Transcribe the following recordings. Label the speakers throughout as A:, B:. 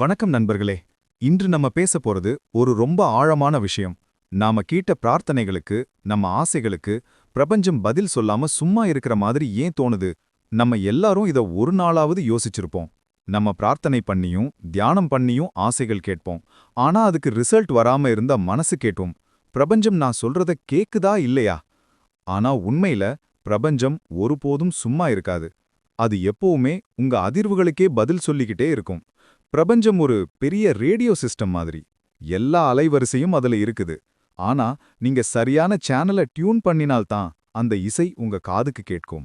A: வணக்கம் நண்பர்களே. இன்று நம்ம பேச போறது ஒரு ரொம்ப ஆழமான விஷயம். நாம கீட்ட பிரார்த்தனைகளுக்கு, நம்ம ஆசைகளுக்கு பிரபஞ்சம் பதில் சொல்லாம சும்மா இருக்கிற மாதிரி ஏன் தோணுது? நம்ம எல்லாரும் இத ஒரு நாளாவது யோசிச்சிருப்போம். நம்ம பிரார்த்தனை பண்ணியும் தியானம் பண்ணியும் ஆசைகள் கேட்போம். ஆனா அதுக்கு ரிசல்ட் வராம இருந்தா மனசு கேட்டும். பிரபஞ்சம் நான் சொல்றத கேக்குதா இல்லையா? ஆனா உண்மையில பிரபஞ்சம் ஒருபோதும் சும்மா இருக்காது. அது எப்பவுமே உங்க அதிர்வுகளுக்கே பதில் சொல்லிக்கிட்டே இருக்கும். பிரபஞ்சம் ஒரு பெரிய ரேடியோ சிஸ்டம் மாதிரி. எல்லா அலைவரிசையும் அதுல இருக்குது. ஆனா நீங்க சரியான சேனலை டியூன் பண்ணினால்தான் அந்த இசை உங்க காதுக்கு கேட்கும்.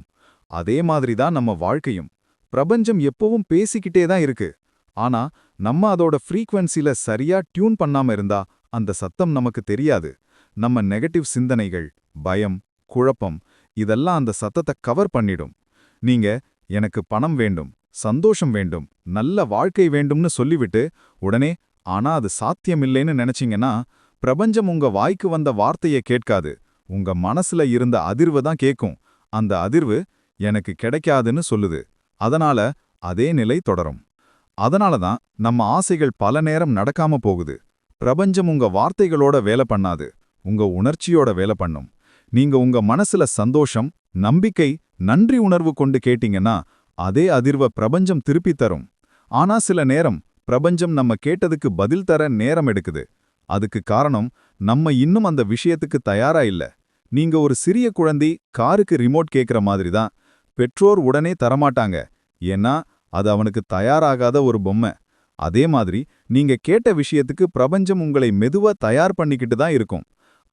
A: அதே மாதிரி தான் நம்ம வாழ்க்கையும். பிரபஞ்சம் எப்பவும் பேசிக்கிட்டே தான் இருக்கு. ஆனா நம்ம அதோட ஃப்ரீக்வன்சில சரியா டியூன் பண்ணாம இருந்தா அந்த சத்தம் நமக்கு தெரியாது. நம்ம நெகட்டிவ் சிந்தனைகள், பயம், குழப்பம் இதெல்லாம் அந்த சத்தத்தை கவர் பண்ணிடும். நீங்க எனக்கு பணம் வேண்டும், சந்தோஷம் வேண்டும், நல்ல வாழ்க்கை வேண்டும்னு சொல்லிவிட்டு உடனே ஆனா அது சாத்தியமில்லைன்னு நினைச்சீங்கன்னா பிரபஞ்சம் உங்க வாய்க்கு வந்த வார்த்தையை கேட்காது. உங்க மனசுல இருந்த அதிர்வு தான் கேட்கும். அந்த அதிர்வு எனக்கு கிடைக்காதுன்னு சொல்லுது. அதனால அதே நிலை தொடரும். அதனால தான் நம்ம ஆசைகள் பல நேரம் நடக்காம போகுது. பிரபஞ்சம் உங்க வார்த்தைகளோட வேலை பண்ணாது, உங்க உணர்ச்சியோட வேலை பண்ணும். நீங்க உங்க மனசுல சந்தோஷம், நம்பிக்கை, நன்றி உணர்வு கொண்டு கேட்டீங்கன்னா அதே அதிர்வ பிரபஞ்சம் திருப்பி தரும். ஆனா சில நேரம் பிரபஞ்சம் நம்ம கேட்டதுக்கு பதில் தர நேரம் எடுக்குது. அதுக்கு காரணம் நம்ம இன்னும் அந்த விஷயத்துக்கு தயாரா இல்ல. நீங்க ஒரு சிறிய குழந்தை காருக்கு ரிமோட் கேட்கிற மாதிரி தான். பெற்றோர் உடனே தரமாட்டாங்க. ஏன்னா அது அவனுக்கு தயாராகாத ஒரு பொம்மை. அதே மாதிரி நீங்க கேட்ட விஷயத்துக்கு பிரபஞ்சம் உங்களை மெதுவா தயார் பண்ணிக்கிட்டு தான் இருக்கும்.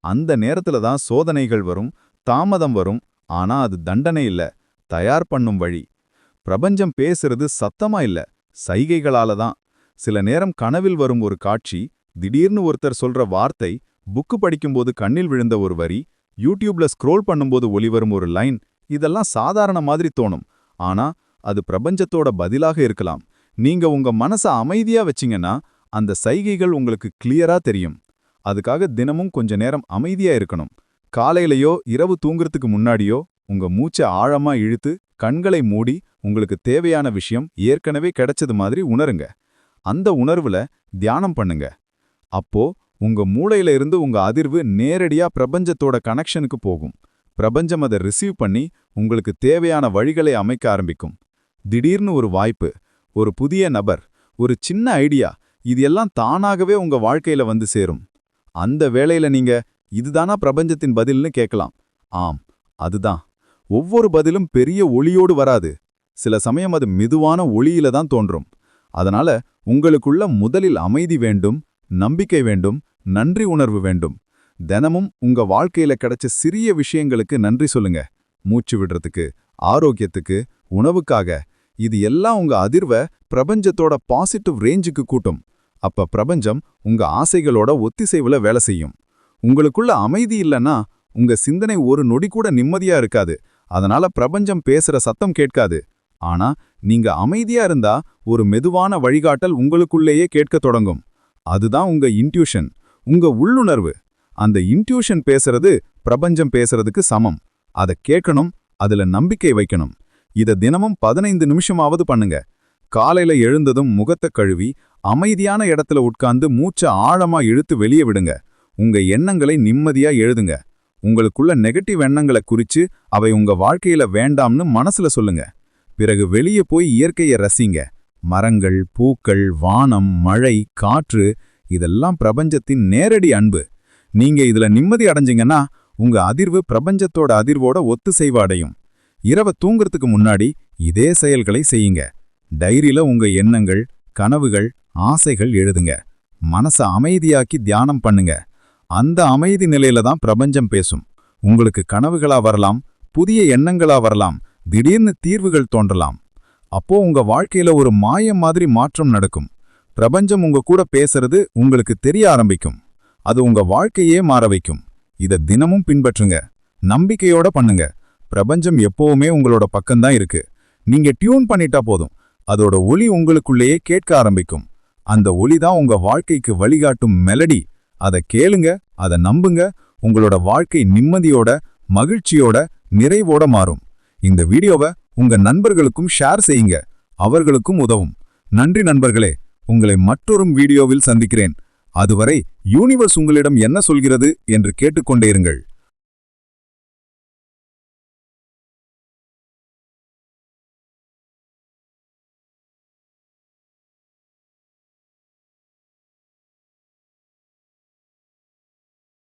A: அந்த நேரத்துல தான் சோதனைகள் வரும், தாமதம் வரும். ஆனா அது தண்டனை இல்ல, தயார் பண்ணும் வழி. பிரபஞ்சம் பேசுறது சத்தமா இல்ல, சைகைகளால தான். சில நேரம் கனவில் வரும் ஒரு காட்சி, திடீர்னு ஒருத்தர் சொல்ற வார்த்தை, புக்கு படிக்கும்போது கண்ணில் விழுந்த ஒரு வரி, யூடியூப்ல ஸ்க்ரோல் பண்ணும்போது ஒளிவரும் ஒரு லைன், இதெல்லாம் சாதாரண மாதிரி தோணும். ஆனா அது பிரபஞ்சத்தோட பதிலாக இருக்கலாம். நீங்க உங்க மனசை அமைதியா வச்சீங்கன்னா அந்த சைகைகள் உங்களுக்கு கிளியரா தெரியும். அதுக்காக தினமும் கொஞ்ச நேரம் அமைதியா இருக்கணும். காலையிலயோ இரவு தூங்குறதுக்கு முன்னாடியோ உங்க மூச்சை ஆழமா இழுத்து கண்களை மூடி உங்களுக்கு தேவையான விஷயம் ஏற்கனவே கிடைச்சது மாதிரி உணருங்க. அந்த உணர்வுல தியானம் பண்ணுங்க. அப்போ உங்க மூளையில இருந்து உங்க அதிர்வு நேரடியா பிரபஞ்சத்தோட கனெக்ஷனுக்கு போகும். பிரபஞ்சம் அதை ரிசீவ் பண்ணி உங்களுக்கு தேவையான வழிகளை அமைக்க ஆரம்பிக்கும். திடீர்னு ஒரு வாய்ப்பு, ஒரு புதிய நபர், ஒரு சின்ன ஐடியா, இது எல்லாம் தானாகவே உங்க வாழ்க்கையில வந்து சேரும். அந்த வேளையில நீங்க இதுதானா பிரபஞ்சத்தின் பதில்னு கேட்கலாம். ஆம், அதுதான். ஒவ்வொரு பதிலும் பெரிய ஒளியோடு வராது. சில சமயம் அது மெதுவான ஒளியில தான் தோன்றும். அதனால உங்களுக்குள்ள முதலில் அமைதி வேண்டும், நம்பிக்கை வேண்டும், நன்றி உணர்வு வேண்டும். தினமும் உங்க வாழ்க்கையில கிடைச்ச சிறிய விஷயங்களுக்கு நன்றி சொல்லுங்க. மூச்சு விடுறதுக்கு, ஆரோக்கியத்துக்கு, உணவுக்காக. இது எல்லாம் உங்க அதிர்வை பிரபஞ்சத்தோட பாசிட்டிவ் ரேஞ்சுக்கு கூட்டும். அப்ப பிரபஞ்சம் உங்க ஆசைகளோட ஒத்திசைவுல வேலை செய்யும். உங்களுக்குள்ள அமைதி இல்லைன்னா உங்க சிந்தனை ஒரு நொடி கூட நிம்மதியா இருக்காது. அதனால பிரபஞ்சம் பேசுற சத்தம் கேட்காது. ஆனா நீங்க அமைதியா இருந்தா ஒரு மெதுவான வழிகாட்டல் உங்களுக்குள்ளேயே கேட்க தொடங்கும். அதுதான் உங்க இன்ட்யூஷன், உங்க உள்ளுணர்வு. அந்த இன்ட்யூஷன் பேசுறது பிரபஞ்சம் பேசுறதுக்கு சமம். அதை கேட்கணும், அதுல நம்பிக்கை வைக்கணும். இத தினமும் 15 நிமிஷமாவது பண்ணுங்க. காலையில எழுந்ததும் முகத்தை கழுவி அமைதியான இடத்துல உட்கார்ந்து மூச்சை ஆழமா இழுத்து வெளியே விடுங்க. உங்க எண்ணங்களை நிம்மதியா எழுதுங்க. உங்களுக்குள்ள நெகட்டிவ் எண்ணங்களை குறிச்சு அவை உங்க வாழ்க்கையில வேண்டாம்னு மனசுல சொல்லுங்க. பிறகு வெளியே போய் இயற்கையை ரசிங்க. மரங்கள், பூக்கள், வானம், மழை, காற்று இதெல்லாம் பிரபஞ்சத்தின் நேரடி அன்பு. நீங்க இதுல நிம்மதி அடைஞ்சிங்கன்னா உங்க அதிர்வு பிரபஞ்சத்தோட அதிர்வோட ஒத்துசைவு அடையும். இரவு தூங்குறதுக்கு முன்னாடி இதே செயல்களை செய்யுங்க. டைரியில உங்க எண்ணங்கள், கனவுகள், ஆசைகள் எழுதுங்க. மனசை அமைதியாக்கி தியானம் பண்ணுங்க. அந்த அமைதி நிலையில தான் பிரபஞ்சம் பேசும். உங்களுக்கு கனவுகளா வரலாம், புதிய எண்ணங்களா வரலாம், திடீர்னு தீர்வுகள் தோன்றலாம். அப்போ உங்க வாழ்க்கையில ஒரு மாயம் மாதிரி மாற்றம் நடக்கும். பிரபஞ்சம் உங்க கூட பேசுறது உங்களுக்கு தெரிய ஆரம்பிக்கும். அது உங்க வாழ்க்கையே மாற வைக்கும். இத தினமும் பின்பற்றுங்க. நம்பிக்கையோட பண்ணுங்க. பிரபஞ்சம் எப்பவுமே உங்களோட பக்கம்தான் இருக்கு. நீங்க டியூன் பண்ணிட்டா போதும், அதோட ஒலி உங்களுக்குள்ளேயே கேட்க ஆரம்பிக்கும். அந்த ஒலி தான் உங்க வாழ்க்கைக்கு வழிகாட்டும் மெலடி. அதை கேளுங்க, அதை நம்புங்க. உங்களோட வாழ்க்கை நிம்மதியோட, மகிழ்ச்சியோட, நிறைவோட மாறும். இந்த வீடியோவை உங்க நண்பர்களுக்கும் ஷேர் செய்யுங்க. அவர்களுக்கும் உதவும். நன்றி நண்பர்களே. உங்களை மற்றொரு வீடியோவில் சந்திக்கிறேன். அதுவரை யூனிவர்ஸ் உங்களிடம் என்ன சொல்கிறது என்று கேட்டுக்கொண்டே இருங்கள்.